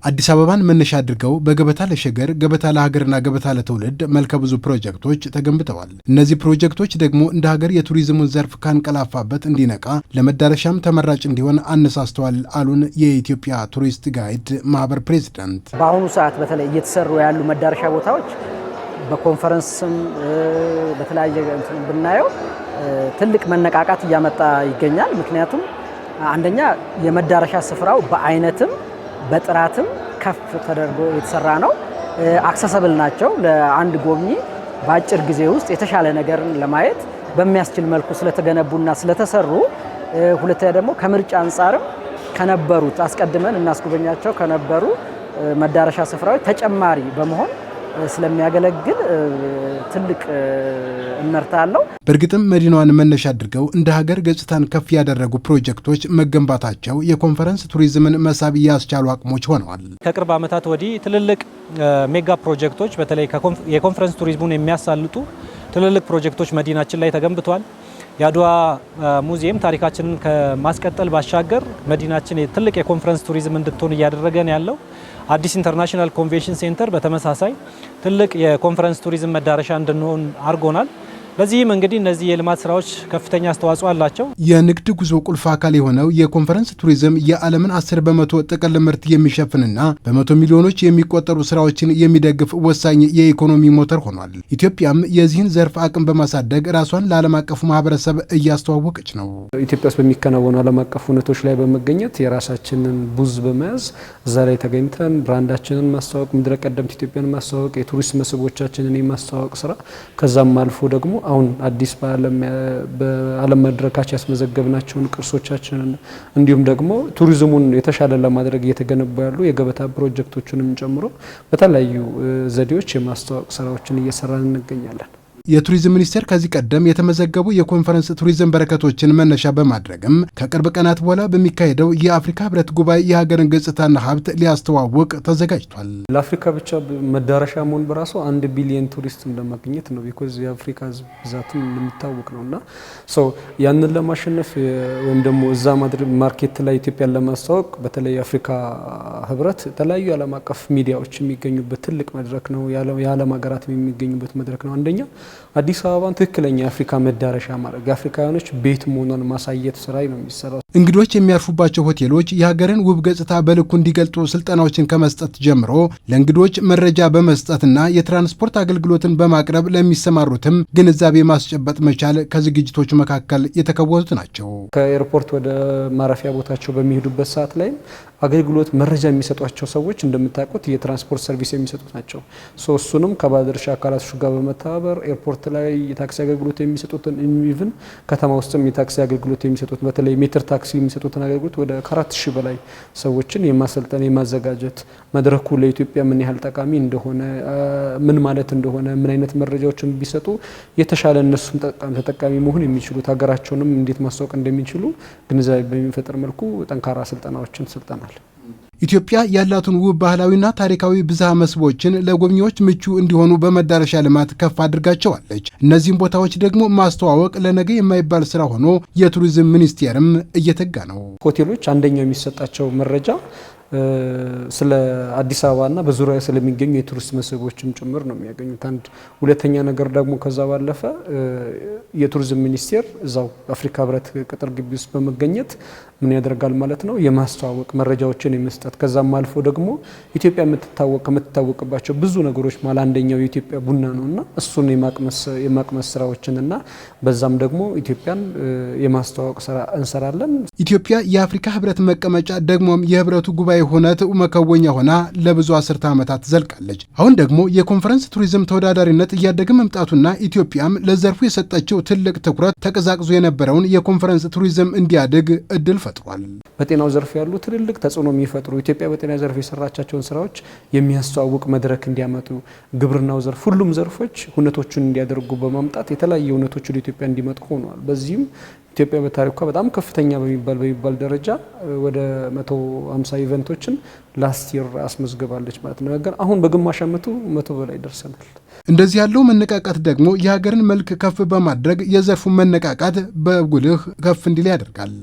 አዲስ አበባን መነሻ አድርገው በገበታ ለሸገር፣ ገበታ ለሀገርና ገበታ ለትውልድ መልከ ብዙ ፕሮጀክቶች ተገንብተዋል። እነዚህ ፕሮጀክቶች ደግሞ እንደ ሀገር የቱሪዝሙን ዘርፍ ካንቀላፋበት እንዲነቃ ለመዳረሻም ተመራጭ እንዲሆን አነሳስተዋል አሉን የኢትዮጵያ ቱሪስት ጋይድ ማህበር ፕሬዚዳንት። በአሁኑ ሰዓት በተለይ እየተሰሩ ያሉ መዳረሻ ቦታዎች በኮንፈረንስም በተለያየ ብናየው ትልቅ መነቃቃት እያመጣ ይገኛል። ምክንያቱም አንደኛ የመዳረሻ ስፍራው በአይነትም በጥራትም ከፍ ተደርጎ የተሰራ ነው። አክሰሰብል ናቸው። ለአንድ ጎብኚ በአጭር ጊዜ ውስጥ የተሻለ ነገርን ለማየት በሚያስችል መልኩ ስለተገነቡና ስለተሰሩ፣ ሁለተኛ ደግሞ ከምርጫ አንጻርም ከነበሩት አስቀድመን እናስጎበኛቸው ከነበሩ መዳረሻ ስፍራዎች ተጨማሪ በመሆን ስለሚያገለግል ትልቅ እመርታ አለው። በእርግጥም መዲናዋን መነሻ አድርገው እንደ ሀገር ገጽታን ከፍ ያደረጉ ፕሮጀክቶች መገንባታቸው የኮንፈረንስ ቱሪዝምን መሳብ ያስቻሉ አቅሞች ሆነዋል። ከቅርብ ዓመታት ወዲህ ትልልቅ ሜጋ ፕሮጀክቶች በተለይ የኮንፈረንስ ቱሪዝሙን የሚያሳልጡ ትልልቅ ፕሮጀክቶች መዲናችን ላይ ተገንብተዋል። የአድዋ ሙዚየም ታሪካችንን ከማስቀጠል ባሻገር መዲናችን ትልቅ የኮንፈረንስ ቱሪዝም እንድትሆን እያደረገን ያለው አዲስ ኢንተርናሽናል ኮንቬንሽን ሴንተር በተመሳሳይ ትልቅ የኮንፈረንስ ቱሪዝም መዳረሻ እንድንሆን አድርጎናል። በዚህም እንግዲህ እነዚህ የልማት ስራዎች ከፍተኛ አስተዋጽኦ አላቸው። የንግድ ጉዞ ቁልፍ አካል የሆነው የኮንፈረንስ ቱሪዝም የዓለምን 10% ጥቅል ምርት የሚሸፍንና በመቶ ሚሊዮኖች የሚቆጠሩ ስራዎችን የሚደግፍ ወሳኝ የኢኮኖሚ ሞተር ሆኗል። ኢትዮጵያም የዚህን ዘርፍ አቅም በማሳደግ ራሷን ለዓለም አቀፉ ማህበረሰብ እያስተዋወቀች ነው። ኢትዮጵያ ውስጥ በሚከናወኑ ዓለም አቀፍ ሁነቶች ላይ በመገኘት የራሳችንን ቡዝ በመያዝ እዛ ላይ ተገኝተን ብራንዳችንን ማስተዋወቅ፣ ምድረ ቀደምት ኢትዮጵያን ማስተዋወቅ፣ የቱሪስት መስህቦቻችንን የማስተዋወቅ ስራ ከዛም አልፎ ደግሞ አሁን አዲስ በዓለም መድረካች ያስመዘገብናቸውን ቅርሶቻችንን እንዲሁም ደግሞ ቱሪዝሙን የተሻለ ለማድረግ እየተገነቡ ያሉ የገበታ ፕሮጀክቶችንም ጨምሮ በተለያዩ ዘዴዎች የማስተዋወቅ ስራዎችን እየሰራን እንገኛለን። የቱሪዝም ሚኒስቴር ከዚህ ቀደም የተመዘገቡ የኮንፈረንስ ቱሪዝም በረከቶችን መነሻ በማድረግም ከቅርብ ቀናት በኋላ በሚካሄደው የአፍሪካ ህብረት ጉባኤ የሀገርን ገጽታና ሀብት ሊያስተዋውቅ ተዘጋጅቷል። ለአፍሪካ ብቻ መዳረሻ መሆን በራሱ 1 ቢሊዮን ቱሪስት ለማግኘት ነው። ቢኮዝ የአፍሪካ ህዝብ ብዛትም የሚታወቅ ነውና ያንን ለማሸነፍ ወይም ደግሞ እዛ ማርኬት ላይ ኢትዮጵያን ለማስተዋወቅ በተለይ የአፍሪካ ህብረት የተለያዩ ዓለም አቀፍ ሚዲያዎች የሚገኙበት ትልቅ መድረክ ነው። የዓለም ሀገራት የሚገኙበት መድረክ ነው። አንደኛ አዲስ አበባን ትክክለኛ የአፍሪካ መዳረሻ ማድረግ የአፍሪካውያኖች ቤት መሆኗን ማሳየት ስራ ነው የሚሰራው። እንግዶች የሚያርፉባቸው ሆቴሎች የሀገርን ውብ ገጽታ በልኩ እንዲገልጡ ስልጠናዎችን ከመስጠት ጀምሮ ለእንግዶች መረጃ በመስጠትና የትራንስፖርት አገልግሎትን በማቅረብ ለሚሰማሩትም ግንዛቤ ማስጨበጥ መቻል ከዝግጅቶቹ መካከል የተከወኑት ናቸው። ከኤርፖርት ወደ ማረፊያ ቦታቸው በሚሄዱበት ሰዓት ላይ አገልግሎት መረጃ የሚሰጧቸው ሰዎች እንደምታውቁት የትራንስፖርት ሰርቪስ የሚሰጡት ናቸው። እሱንም ከባለድርሻ አካላቶች ጋር በመተባበር ኤርፖርት ላይ የታክሲ አገልግሎት የሚሰጡትን ኢቭን ከተማ ውስጥም የታክሲ አገልግሎት የሚሰጡት በተለይ ሜትር ታክሲ የሚሰጡትን አገልግሎት ወደ 4000 በላይ ሰዎችን የማሰልጠን የማዘጋጀት መድረኩ ለኢትዮጵያ ምን ያህል ጠቃሚ እንደሆነ ምን ማለት እንደሆነ ምን አይነት መረጃዎችን ቢሰጡ የተሻለ እነሱም ተጠቃሚ መሆን የሚችሉት ሀገራቸውንም እንዴት ማስተዋወቅ እንደሚችሉ ግንዛቤ በሚፈጥር መልኩ ጠንካራ ስልጠናዎችን ሰልጠናል። ኢትዮጵያ ያላትን ውብ ባህላዊና ታሪካዊ ብዝሃ መስህቦችን ለጎብኚዎች ምቹ እንዲሆኑ በመዳረሻ ልማት ከፍ አድርጋቸዋለች። እነዚህም ቦታዎች ደግሞ ማስተዋወቅ ለነገ የማይባል ስራ ሆኖ የቱሪዝም ሚኒስቴርም እየተጋ ነው። ሆቴሎች አንደኛው የሚሰጣቸው መረጃ ስለ አዲስ አበባና በዙሪያ ስለሚገኙ የቱሪስት መስህቦችም ጭምር ነው የሚያገኙት። አንድ ሁለተኛ ነገር ደግሞ ከዛ ባለፈ የቱሪዝም ሚኒስቴር እዛው አፍሪካ ህብረት ቅጥር ግቢ ውስጥ በመገኘት ምን ያደርጋል ማለት ነው የማስተዋወቅ መረጃዎችን የመስጠት ከዛም አልፎ ደግሞ ኢትዮጵያ የምትታወቅባቸው ብዙ ነገሮች ማለት አንደኛው የኢትዮጵያ ቡና ነውና እሱን የማቅመስ ስራዎችንና በዛም ደግሞ ኢትዮጵያን የማስተዋወቅ ስራ እንሰራለን። ኢትዮጵያ የአፍሪካ ህብረት መቀመጫ ደግሞም የህብረቱ ጉባኤ ሁነት መከወኛ ሆና ለብዙ አስርተ ዓመታት ዘልቃለች። አሁን ደግሞ የኮንፈረንስ ቱሪዝም ተወዳዳሪነት እያደገ መምጣቱና ኢትዮጵያም ለዘርፉ የሰጠችው ትልቅ ትኩረት ተቀዛቅዞ የነበረውን የኮንፈረንስ ቱሪዝም እንዲያድግ እድል ፈጥሯል። በጤናው ዘርፍ ያሉ ትልልቅ ተጽዕኖ የሚፈጥሩ ኢትዮጵያ በጤና ዘርፍ የሰራቻቸውን ስራዎች የሚያስተዋውቅ መድረክ እንዲያመጡ፣ ግብርናው ዘርፍ ሁሉም ዘርፎች ሁነቶችን እንዲያደርጉ በማምጣት የተለያዩ ሁነቶች ወደ ኢትዮጵያ እንዲመጡ ሆነዋል። በዚህም ኢትዮጵያ በታሪኳ በጣም ከፍተኛ በሚባል ደረጃ ወደ 150 ኢቨንቶችን ላስት ይር አስመዝግባለች ማለት ነው። ነገር አሁን በግማሽ ዓመቱ 100 በላይ ደርሰናል። እንደዚህ ያለው መነቃቃት ደግሞ የሀገርን መልክ ከፍ በማድረግ የዘርፉን መነቃቃት በጉልህ ከፍ እንዲል ያደርጋል።